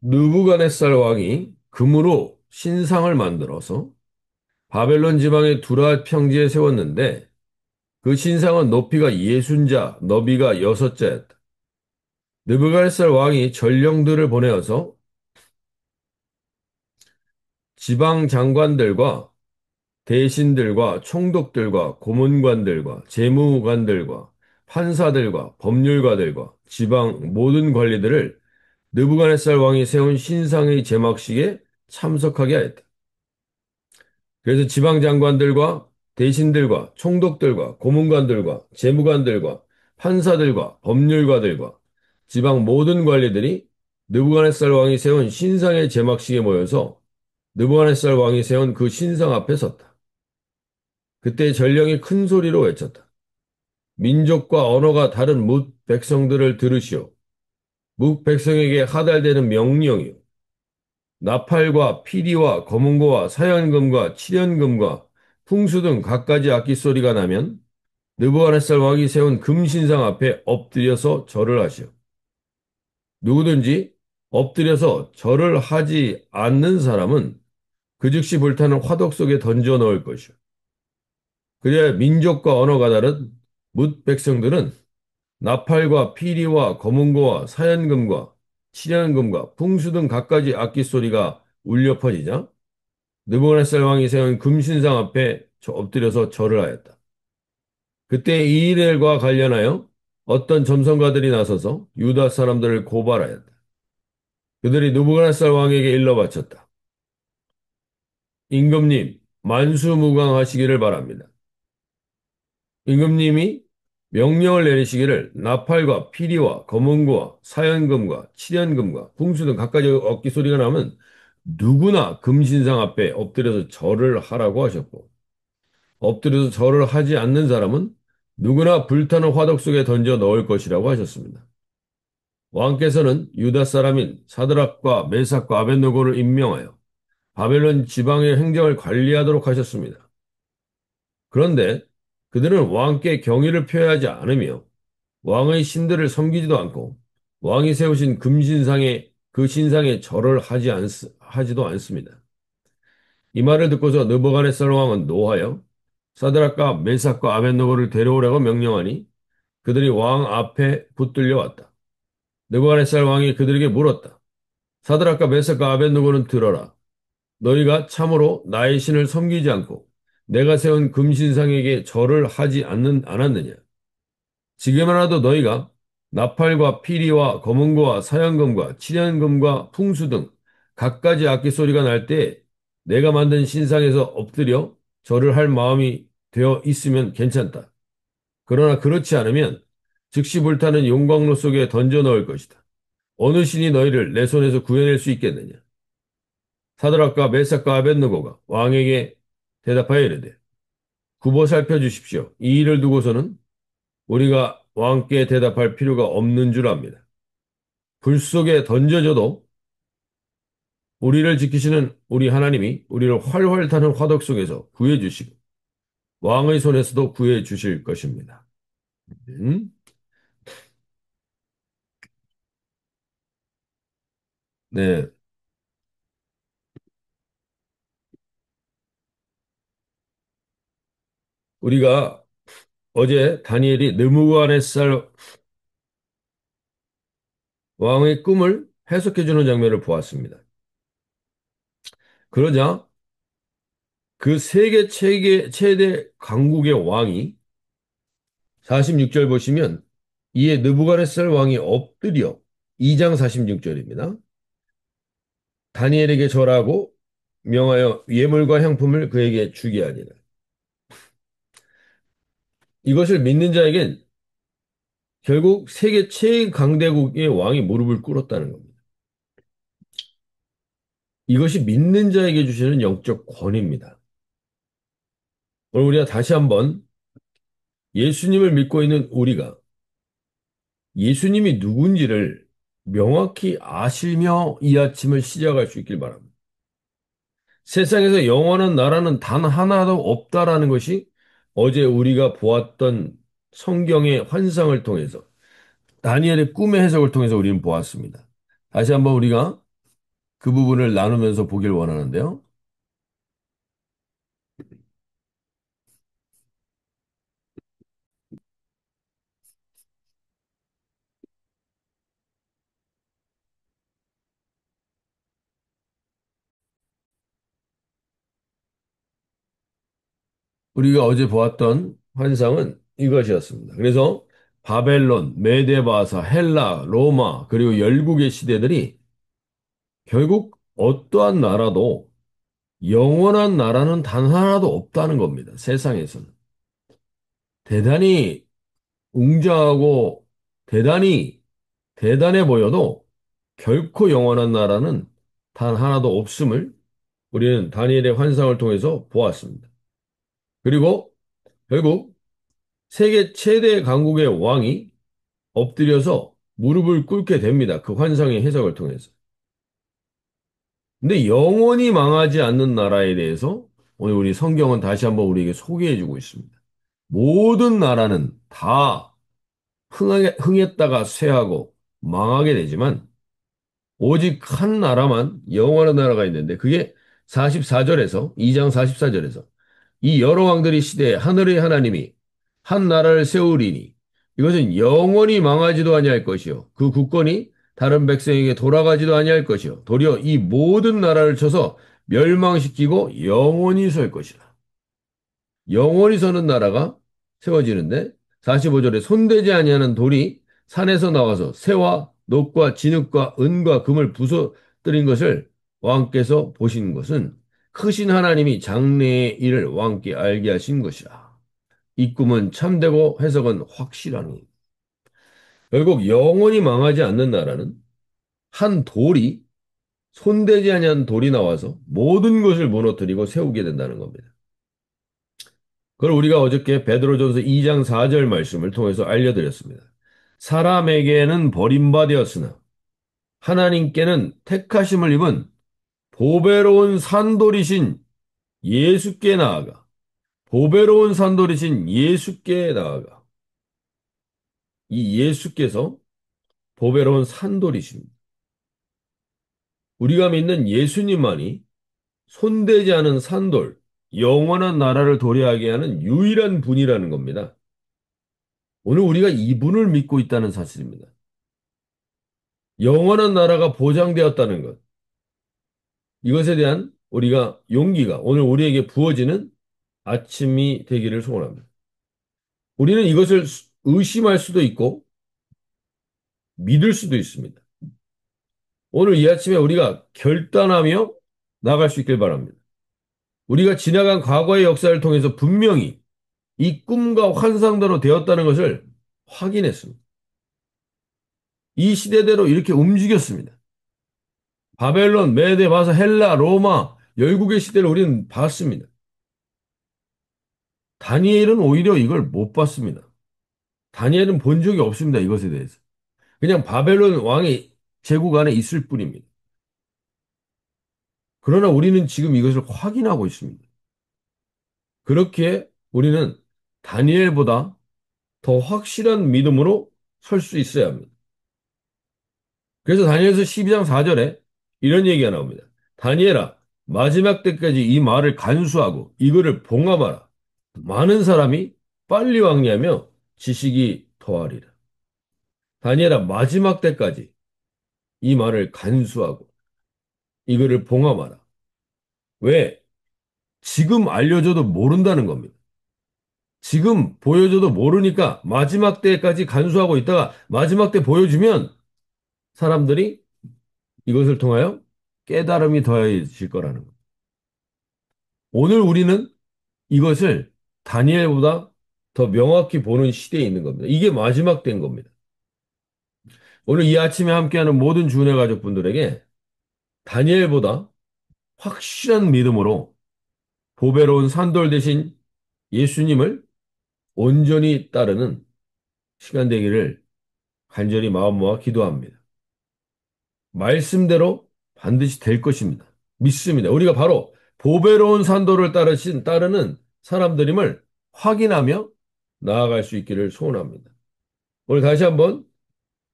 느부갓네살 왕이 금으로 신상을 만들어서 바벨론 지방의 두랏 평지에 세웠는데 그 신상은 높이가 60자, 너비가 6자였다. 느부갓네살 왕이 전령들을 보내어서 지방 장관들과 대신들과 총독들과 고문관들과 재무관들과 판사들과 법률가들과 지방 모든 관리들을 느부갓네살 왕이 세운 신상의 제막식에 참석하게 하였다. 그래서 지방 장관들과 대신들과 총독들과 고문관들과 재무관들과 판사들과 법률가들과 지방 모든 관리들이 느부갓네살 왕이 세운 신상의 제막식에 모여서 느부갓네살 왕이 세운 그 신상 앞에 섰다. 그때 전령이 큰 소리로 외쳤다. 민족과 언어가 다른 뭇 백성들을 들으시오. 뭇 백성에게 하달되는 명령이요. 나팔과 피리와 검은고와 사연금과 칠연금과 풍수 등 갖가지 악기 소리가 나면 느부갓네살 왕이 세운 금신상 앞에 엎드려서 절을 하시오. 누구든지 엎드려서 절을 하지 않는 사람은 그 즉시 불타는 화덕 속에 던져 넣을 것이오. 그래야 민족과 언어가 다른 뭇 백성들은 나팔과 피리와 검은고와 사연금과 칠연금과 풍수 등 갖가지 악기 소리가 울려 퍼지자 느부갓네살 왕이 세운 금신상 앞에 엎드려서 절을 하였다. 그때 이 일과 관련하여 어떤 점성가들이 나서서 유다 사람들을 고발하였다. 그들이 느부갓네살 왕에게 일러 바쳤다. 임금님, 만수무강하시기를 바랍니다. 임금님이 명령을 내리시기를 나팔과 피리와 검은고와 사연금과 칠연금과 풍수 등 갖가지 악기 소리가 나면 누구나 금신상 앞에 엎드려서 절을 하라고 하셨고 엎드려서 절을 하지 않는 사람은 누구나 불타는 화덕 속에 던져 넣을 것이라고 하셨습니다. 왕께서는 유다 사람인 사드락과 메삭과 아벳느고를 임명하여 바벨론 지방의 행정을 관리하도록 하셨습니다. 그런데 그들은 왕께 경의를 표하지 않으며 왕의 신들을 섬기지도 않고 왕이 세우신 금신상에 그 신상에 절을 하지도 않습니다. 이 말을 듣고서 느부갓네살 왕은 노하여 사드락과 메삭과 아벳느고를 데려오라고 명령하니 그들이 왕 앞에 붙들려 왔다. 느부갓네살 왕이 그들에게 물었다. 사드락과 메삭과 아벳느고는 들어라. 너희가 참으로 나의 신을 섬기지 않고 내가 세운 금신상에게 절을 하지 않았느냐? 지금이라도 너희가 나팔과 피리와 검은고와 사형금과 칠연금과 풍수 등 갖가지 악기 소리가 날 때 내가 만든 신상에서 엎드려 절을 할 마음이 되어 있으면 괜찮다. 그러나 그렇지 않으면 즉시 불타는 용광로 속에 던져 넣을 것이다. 어느 신이 너희를 내 손에서 구해낼 수 있겠느냐? 사드락과 메삭과 아벳느고가 왕에게 대답하여 이르되 굽어 살펴주십시오. 이 일을 두고서는 우리가 왕께 대답할 필요가 없는 줄 압니다. 불 속에 던져져도 우리를 지키시는 우리 하나님이 우리를 활활 타는 화덕 속에서 구해주시고 왕의 손에서도 구해주실 것입니다. 음? 네, 우리가 어제 다니엘이 느부갓네살 왕의 꿈을 해석해주는 장면을 보았습니다. 그러자 그 세계 최대 강국의 왕이 46절 보시면 이에 느부갓네살 왕이 엎드려 2장 46절입니다. 다니엘에게 절하고 명하여 예물과 향품을 그에게 주게 하니라. 이것을 믿는 자에겐 결국 세계 최강대국의 왕이 무릎을 꿇었다는 겁니다. 이것이 믿는 자에게 주시는 영적 권위입니다. 오늘 우리가 다시 한번 예수님을 믿고 있는 우리가 예수님이 누군지를 명확히 아시며 이 아침을 시작할 수 있길 바랍니다. 세상에서 영원한 나라는 단 하나도 없다라는 것이 어제 우리가 보았던 성경의 환상을 통해서 다니엘의 꿈의 해석을 통해서 우리는 보았습니다. 다시 한번 우리가 그 부분을 나누면서 보길 원하는데요. 우리가 어제 보았던 환상은 이것이었습니다. 그래서 바벨론, 메데바사, 헬라, 로마, 그리고 열국의 시대들이 결국 어떠한 나라도 영원한 나라는 단 하나도 없다는 겁니다. 세상에서는. 대단히 웅장하고 대단히 대단해 보여도 결코 영원한 나라는 단 하나도 없음을 우리는 다니엘의 환상을 통해서 보았습니다. 그리고 결국 세계 최대 강국의 왕이 엎드려서 무릎을 꿇게 됩니다. 그 환상의 해석을 통해서. 근데 영원히 망하지 않는 나라에 대해서 오늘 우리 성경은 다시 한번 우리에게 소개해 주고 있습니다. 모든 나라는 다 흥했다가 쇠하고 망하게 되지만 오직 한 나라만 영원한 나라가 있는데 그게 44절에서 2장 44절에서 이 여러 왕들의 시대에 하늘의 하나님이 한 나라를 세우리니 이것은 영원히 망하지도 아니할 것이요 그 국권이 다른 백성에게 돌아가지도 아니할 것이요 도리어 이 모든 나라를 쳐서 멸망시키고 영원히 설 것이라. 영원히 서는 나라가 세워지는데 45절에 손대지 아니하는 돌이 산에서 나와서 새와 녹과 진흙과 은과 금을 부숴뜨린 것을 왕께서 보신 것은 크신 하나님이 장래의 일을 왕께 알게 하신 것이라. 이 꿈은 참되고 해석은 확실하니. 결국 영원히 망하지 않는 나라는 한 돌이 손대지 아니한 돌이 나와서 모든 것을 무너뜨리고 세우게 된다는 겁니다. 그걸 우리가 어저께 베드로전서 2장 4절 말씀을 통해서 알려드렸습니다. 사람에게는 버림받았으나 하나님께는 택하심을 입은 보배로운 산돌이신 예수께 나아가 보배로운 산돌이신 예수께 나아가 이 예수께서 보배로운 산돌이십니다. 우리가 믿는 예수님만이 손대지 않은 산돌, 영원한 나라를 도래하게 하는 유일한 분이라는 겁니다. 오늘 우리가 이분을 믿고 있다는 사실입니다. 영원한 나라가 보장되었다는 것. 이것에 대한 우리가 용기가 오늘 우리에게 부어지는 아침이 되기를 소원합니다. 우리는 이것을 의심할 수도 있고 믿을 수도 있습니다. 오늘 이 아침에 우리가 결단하며 나갈 수 있길 바랍니다. 우리가 지나간 과거의 역사를 통해서 분명히 이 꿈과 환상대로 되었다는 것을 확인했습니다. 이 시대대로 이렇게 움직였습니다. 바벨론, 메데, 바사, 헬라, 로마, 열국의 시대를 우리는 봤습니다. 다니엘은 오히려 이걸 못 봤습니다. 다니엘은 본 적이 없습니다. 이것에 대해서. 그냥 바벨론 왕의 제국 안에 있을 뿐입니다. 그러나 우리는 지금 이것을 확인하고 있습니다. 그렇게 우리는 다니엘보다 더 확실한 믿음으로 설 수 있어야 합니다. 그래서 다니엘서 12장 4절에 이런 얘기가 나옵니다. 다니엘아, 마지막 때까지 이 말을 간수하고 이거를 봉합하라. 많은 사람이 빨리 왕래하며 지식이 더하리라. 다니엘아, 마지막 때까지 이 말을 간수하고 이거를 봉합하라. 왜? 지금 알려줘도 모른다는 겁니다. 지금 보여줘도 모르니까 마지막 때까지 간수하고 있다가 마지막 때 보여주면 사람들이 이것을 통하여 깨달음이 더해질 거라는 것. 오늘 우리는 이것을 다니엘보다 더 명확히 보는 시대에 있는 겁니다. 이게 마지막 때인 겁니다. 오늘 이 아침에 함께하는 모든 주은혜 가족분들에게 다니엘보다 확실한 믿음으로 보배로운 산돌 대신 예수님을 온전히 따르는 시간 되기를 간절히 마음 모아 기도합니다. 말씀대로 반드시 될 것입니다. 믿습니다. 우리가 바로 보배로운 산도를 따르는 사람들임을 확인하며 나아갈 수 있기를 소원합니다. 오늘 다시 한번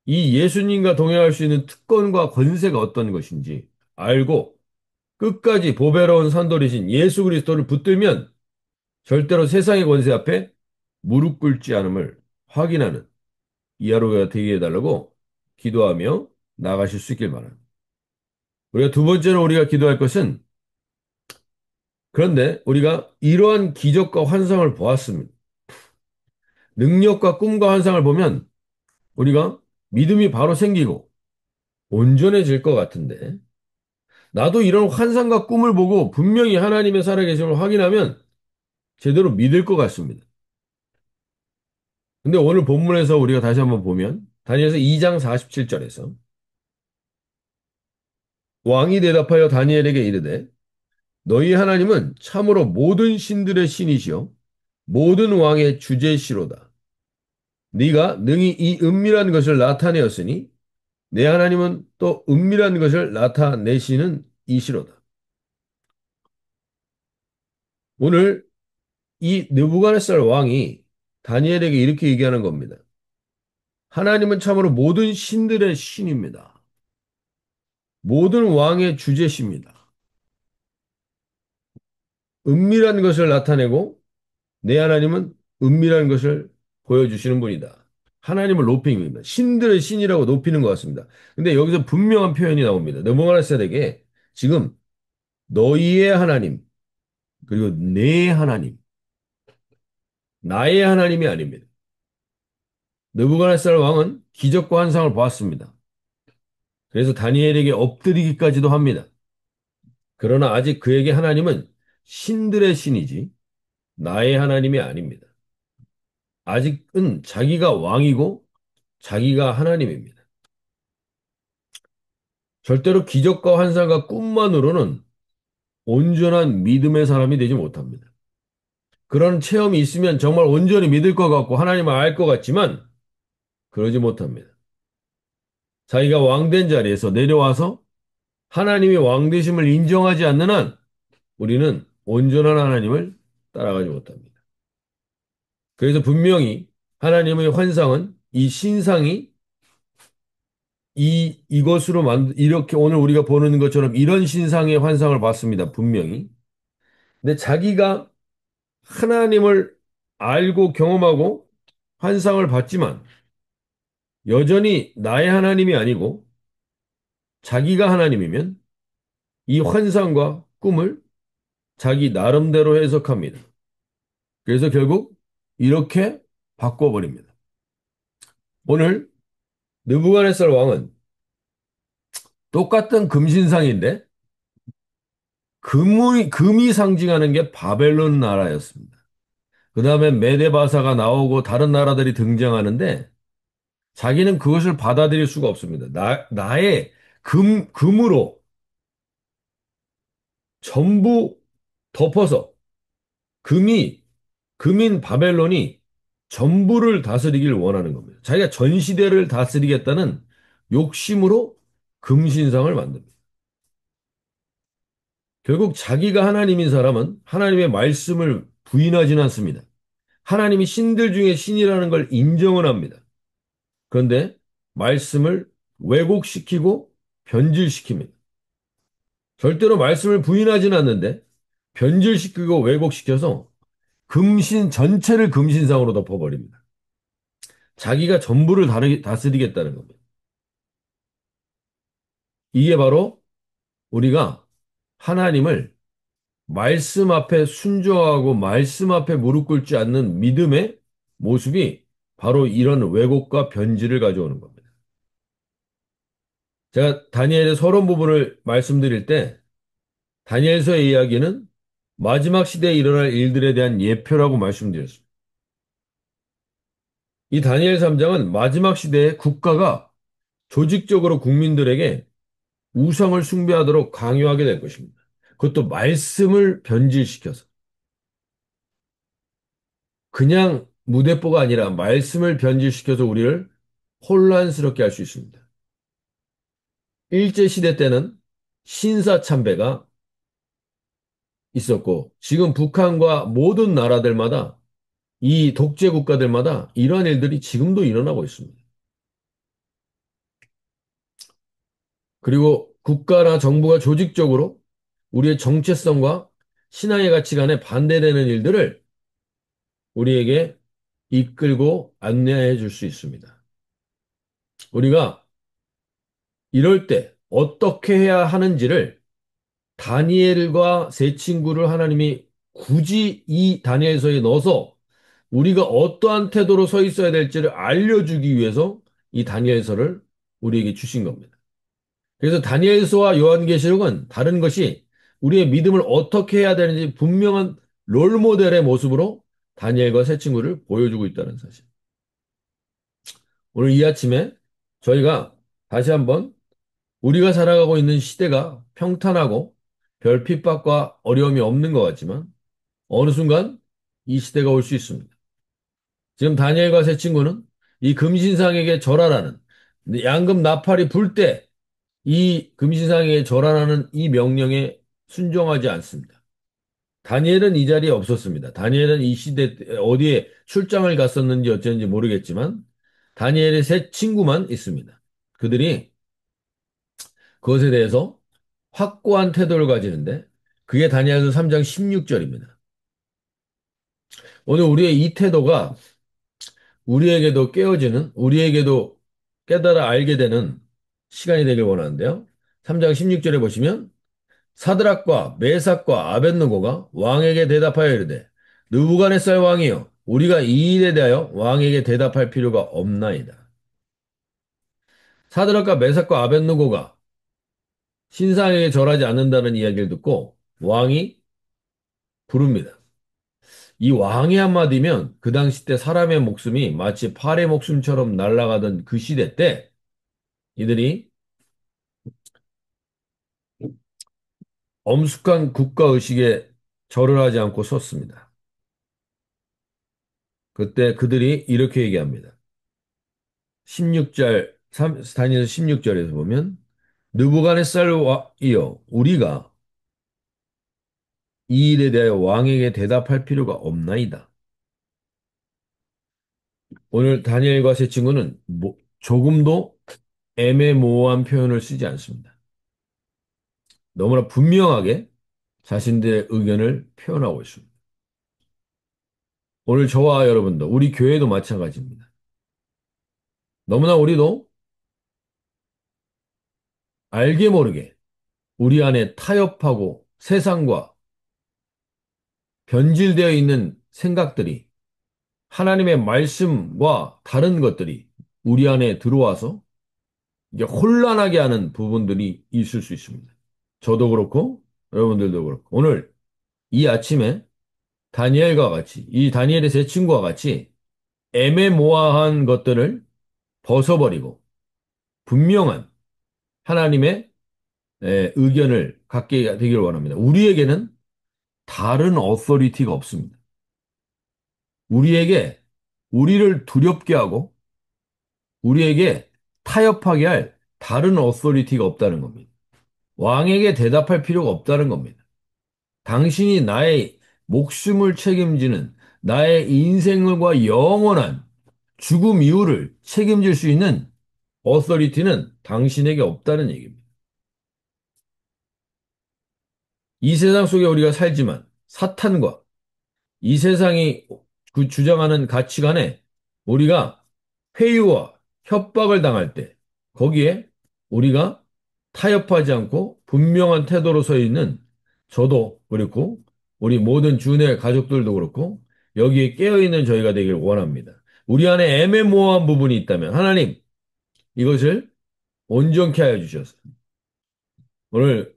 이 예수님과 동행할 수 있는 특권과 권세가 어떤 것인지 알고 끝까지 보배로운 산돌이신 예수 그리스도를 붙들면 절대로 세상의 권세 앞에 무릎 꿇지 않음을 확인하는 이 하루가 되게 해달라고 기도하며 나가실 수 있길 바랍니다. 우리가 두 번째로 우리가 기도할 것은 그런데 우리가 이러한 기적과 환상을 보았습니다. 능력과 꿈과 환상을 보면 우리가 믿음이 바로 생기고 온전해질 것 같은데 나도 이런 환상과 꿈을 보고 분명히 하나님의 살아계심을 확인하면 제대로 믿을 것 같습니다. 근데 오늘 본문에서 우리가 다시 한번 보면 다니엘서 2장 47절에서 왕이 대답하여 다니엘에게 이르되 너희 하나님은 참으로 모든 신들의 신이시요 모든 왕의 주제시로다. 네가 능히 이 은밀한 것을 나타내었으니 내 하나님은 또 은밀한 것을 나타내시는 이시로다. 오늘 이 느부갓네살 왕이 다니엘에게 이렇게 얘기하는 겁니다. 하나님은 참으로 모든 신들의 신입니다. 모든 왕의 주제십니다. 은밀한 것을 나타내고 내 하나님은 은밀한 것을 보여주시는 분이다. 하나님을 높이는 겁니다. 신들의 신이라고 높이는 것 같습니다. 근데 여기서 분명한 표현이 나옵니다. 느부갓네살에게 지금 너희의 하나님 그리고 내 하나님 나의 하나님이 아닙니다. 느부갓네살 왕은 기적과 환상을 보았습니다. 그래서 다니엘에게 엎드리기까지도 합니다. 그러나 아직 그에게 하나님은 신들의 신이지 나의 하나님이 아닙니다. 아직은 자기가 왕이고 자기가 하나님입니다. 절대로 기적과 환상과 꿈만으로는 온전한 믿음의 사람이 되지 못합니다. 그런 체험이 있으면 정말 온전히 믿을 것 같고 하나님을 알 것 같지만 그러지 못합니다. 자기가 왕된 자리에서 내려와서 하나님이 왕되심을 인정하지 않는 한 우리는 온전한 하나님을 따라가지 못합니다. 그래서 분명히 하나님의 환상은 이 신상이 이것으로 이렇게 오늘 우리가 보는 것처럼 이런 신상의 환상을 봤습니다. 분명히. 근데 자기가 하나님을 알고 경험하고 환상을 봤지만 여전히 나의 하나님이 아니고 자기가 하나님이면 이 환상과 꿈을 자기 나름대로 해석합니다. 그래서 결국 이렇게 바꿔버립니다. 오늘 느부갓네살 왕은 똑같은 금신상인데 금이 상징하는 게 바벨론 나라였습니다. 그 다음에 메데바사가 나오고 다른 나라들이 등장하는데 자기는 그것을 받아들일 수가 없습니다. 나의 금으로 전부 덮어서 금이, 금인 바벨론이 전부를 다스리길 원하는 겁니다. 자기가 전 시대를 다스리겠다는 욕심으로 금신상을 만듭니다. 결국 자기가 하나님인 사람은 하나님의 말씀을 부인하지는 않습니다. 하나님이 신들 중에 신이라는 걸 인정은 합니다. 그런데 말씀을 왜곡시키고 변질시킵니다. 절대로 말씀을 부인하지는 않는데 변질시키고 왜곡시켜서 금신 전체를 금신상으로 덮어버립니다. 자기가 전부를 다스리겠다는 겁니다. 이게 바로 우리가 하나님을 말씀 앞에 순종하고 말씀 앞에 무릎 꿇지 않는 믿음의 모습이 바로 이런 왜곡과 변질을 가져오는 겁니다. 제가 다니엘의 서론 부분을 말씀드릴 때 다니엘서의 이야기는 마지막 시대에 일어날 일들에 대한 예표라고 말씀드렸습니다. 이 다니엘 3장은 마지막 시대에 국가가 조직적으로 국민들에게 우상을 숭배하도록 강요하게 될 것입니다. 그것도 말씀을 변질시켜서 그냥 무대뽀가 아니라 말씀을 변질시켜서 우리를 혼란스럽게 할 수 있습니다. 일제시대 때는 신사참배가 있었고 지금 북한과 모든 나라들마다 이 독재 국가들마다 이러한 일들이 지금도 일어나고 있습니다. 그리고 국가나 정부가 조직적으로 우리의 정체성과 신앙의 가치관에 반대되는 일들을 우리에게 이끌고 안내해 줄 수 있습니다. 우리가 이럴 때 어떻게 해야 하는지를 다니엘과 세 친구를 하나님이 굳이 이 다니엘서에 넣어서 우리가 어떠한 태도로 서 있어야 될지를 알려주기 위해서 이 다니엘서를 우리에게 주신 겁니다. 그래서 다니엘서와 요한계시록은 다른 것이 우리의 믿음을 어떻게 해야 되는지 분명한 롤모델의 모습으로 다니엘과 세 친구를 보여주고 있다는 사실. 오늘 이 아침에 저희가 다시 한번 우리가 살아가고 있는 시대가 평탄하고 별 핍박과 어려움이 없는 것 같지만 어느 순간 이 시대가 올 수 있습니다. 지금 다니엘과 세 친구는 이 금신상에게 절하라는 양금 나팔이 불 때 이 금신상에게 절하라는 이 명령에 순종하지 않습니다. 다니엘은 이 자리에 없었습니다. 다니엘은 이 시대 때 어디에 출장을 갔었는지 어쩐지 모르겠지만 다니엘의 세 친구만 있습니다. 그들이 그것에 대해서 확고한 태도를 가지는데 그게 다니엘서 3장 16절입니다. 오늘 우리의 이 태도가 우리에게도 깨어지는, 우리에게도 깨달아 알게 되는 시간이 되길 원하는데요. 3장 16절에 보시면 사드락과 메삭과 아벳느고가 왕에게 대답하여 이르되 느부갓네살 왕이여 우리가 이 일에 대하여 왕에게 대답할 필요가 없나이다. 사드락과 메삭과 아벳느고가 신상에게 절하지 않는다는 이야기를 듣고 왕이 부릅니다. 이 왕의 한마디면 그 당시 때 사람의 목숨이 마치 팔의 목숨처럼 날아가던 그 시대 때 이들이 엄숙한 국가의식에 절을 하지 않고 섰습니다. 그때 그들이 이렇게 얘기합니다. 16절, 다니엘서 16절에서 보면 느부갓네살이여 우리가 이 일에 대하여 왕에게 대답할 필요가 없나이다. 오늘 다니엘과 세 친구는 조금도 애매모호한 표현을 쓰지 않습니다. 너무나 분명하게 자신들의 의견을 표현하고 있습니다. 오늘 저와 여러분도, 우리 교회도 마찬가지입니다. 너무나 우리도 알게 모르게 우리 안에 타협하고 세상과 변질되어 있는 생각들이 하나님의 말씀과 다른 것들이 우리 안에 들어와서 이제 혼란하게 하는 부분들이 있을 수 있습니다. 저도 그렇고 여러분들도 그렇고 오늘 이 아침에 다니엘과 같이 이 다니엘의 세 친구와 같이 애매모호한 것들을 벗어버리고 분명한 하나님의 의견을 갖게 되기를 원합니다. 우리에게는 다른 어서리티가 없습니다. 우리에게 우리를 두렵게 하고 우리에게 타협하게 할 다른 어서리티가 없다는 겁니다. 왕에게 대답할 필요가 없다는 겁니다. 당신이 나의 목숨을 책임지는 나의 인생과 영원한 죽음 이후를 책임질 수 있는 어서리티는 당신에게 없다는 얘기입니다. 이 세상 속에 우리가 살지만 사탄과 이 세상이 그 주장하는 가치관에 우리가 회유와 협박을 당할 때 거기에 우리가 타협하지 않고 분명한 태도로 서 있는 저도 그렇고 우리 모든 주내 가족들도 그렇고 여기에 깨어있는 저희가 되길 원합니다. 우리 안에 애매모호한 부분이 있다면 하나님 이것을 온전케 하여 주셔서 오늘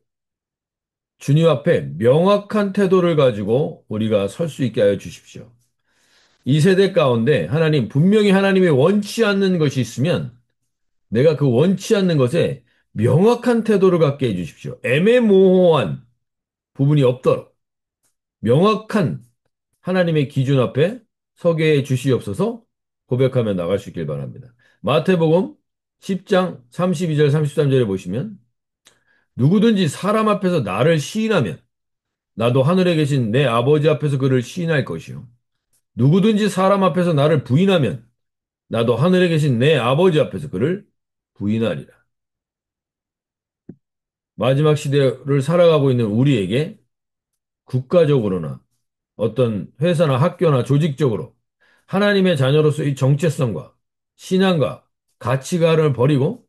주님 앞에 명확한 태도를 가지고 우리가 설 수 있게 하여 주십시오. 이 세대 가운데 하나님, 분명히 하나님이 원치 않는 것이 있으면 내가 그 원치 않는 것에 명확한 태도를 갖게 해 주십시오. 애매모호한 부분이 없도록 명확한 하나님의 기준 앞에 서게 해 주시옵소서 고백하며 나갈 수 있길 바랍니다. 마태복음 10장 32절 33절에 보시면 누구든지 사람 앞에서 나를 시인하면 나도 하늘에 계신 내 아버지 앞에서 그를 시인할 것이요. 누구든지 사람 앞에서 나를 부인하면 나도 하늘에 계신 내 아버지 앞에서 그를 부인하리라. 마지막 시대를 살아가고 있는 우리에게 국가적으로나 어떤 회사나 학교나 조직적으로 하나님의 자녀로서의 정체성과 신앙과 가치관을 버리고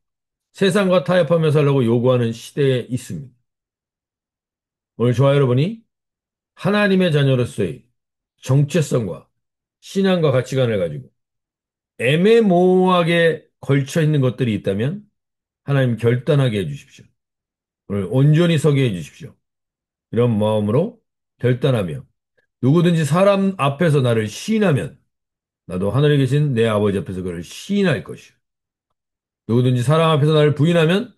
세상과 타협하며 살라고 요구하는 시대에 있습니다. 오늘 저와 여러분이 하나님의 자녀로서의 정체성과 신앙과 가치관을 가지고 애매모호하게 걸쳐 있는 것들이 있다면 하나님 결단하게 해주십시오. 오늘 온전히 서게 해주십시오. 이런 마음으로 결단하며 누구든지 사람 앞에서 나를 시인하면 나도 하늘에 계신 내 아버지 앞에서 그를 시인할 것이요. 누구든지 사람 앞에서 나를 부인하면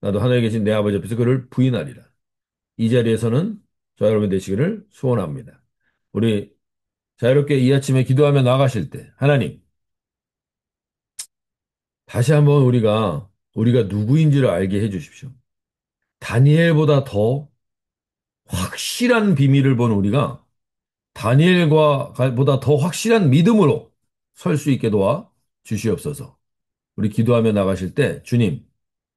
나도 하늘에 계신 내 아버지 앞에서 그를 부인하리라. 이 자리에서는 저 여러분 되시기를 소원합니다. 우리 자유롭게 이 아침에 기도하며 나가실 때 하나님 다시 한번 우리가 누구인지를 알게 해 주십시오. 다니엘보다 더 확실한 비밀을 본 우리가 다니엘과 보다 더 확실한 믿음으로 설 수 있게 도와 주시옵소서. 우리 기도하며 나가실 때 주님